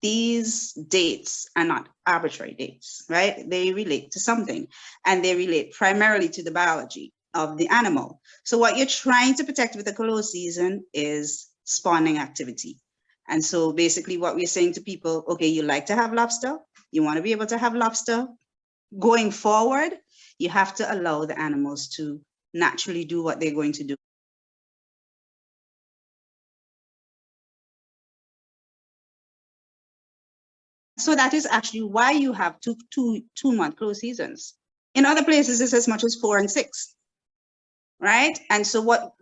these dates are not arbitrary dates, right? They relate to something, and they relate primarily to the biology of the animal. So what you're trying to protect with the closed season is spawning activity. And so basically what we're saying to people, okay, you like to have lobster, you want to be able to have lobster. Going forward, you have to allow the animals to naturally do what they're going to do. So that is actually why you have two-month closed seasons. In other places, it's as much as 4 and 6, right? And so what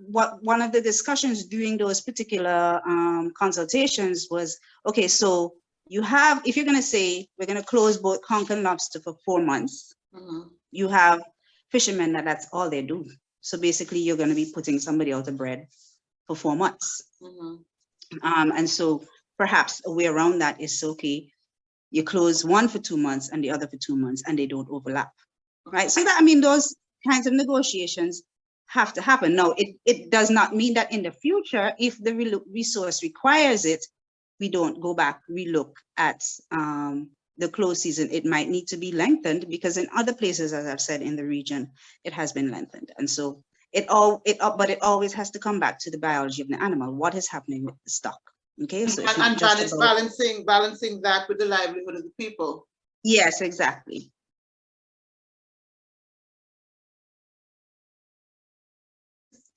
one of the discussions during those particular consultations was, okay, so you have, if you're going to say we're going to close both conch and lobster for 4 months, you have fishermen that's all they do. So basically, you're going to be putting somebody out of bread for 4 months. And so perhaps a way around that is, okay, you close one for 2 months and the other for 2 months, and they don't overlap, right? So that, I mean, those kinds of negotiations have to happen. Now, it does not mean that in the future, if the resource requires it, we don't go back, relook at the closed season. It might need to be lengthened, because in other places, as I've said, in the region, it has been lengthened. And so but it always has to come back to the biology of the animal. What is happening with the stock? Okay, so it's not just about balancing that with the livelihood of the people. Yes, exactly.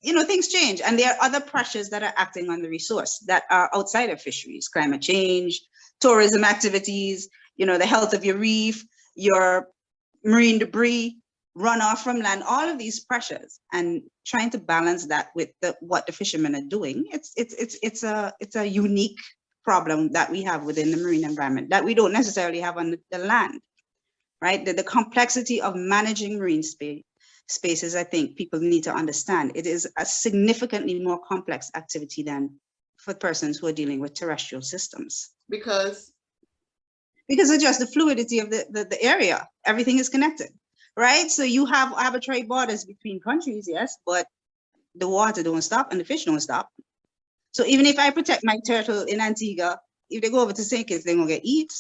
You know, things change, and there are other pressures that are acting on the resource that are outside of fisheries: climate change, tourism activities, you know, the health of your reef, your marine debris, runoff from land, all of these pressures, and trying to balance that with what the fishermen are doing. It's a unique problem that we have within the marine environment that we don't necessarily have on the land, right? The complexity of managing marine spaces, I think people need to understand. It is a significantly more complex activity than for persons who are dealing with terrestrial systems. Because it's just the fluidity of the area. Everything is connected, right? So you have arbitrary borders between countries, yes, but the water don't stop and the fish don't stop. So even if I protect my turtle in Antigua, if they go over to St. Kitts, they're gonna get eat.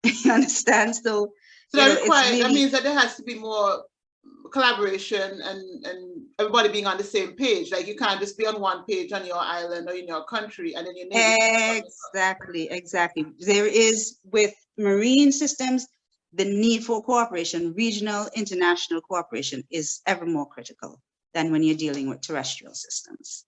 You understand? So that means that there has to be more collaboration and everybody being on the same page. Like, you can't just be on one page on your island or in your country and then your neighbors. Exactly. There is, with marine systems, the need for cooperation, regional, international cooperation, is ever more critical than when you're dealing with terrestrial systems.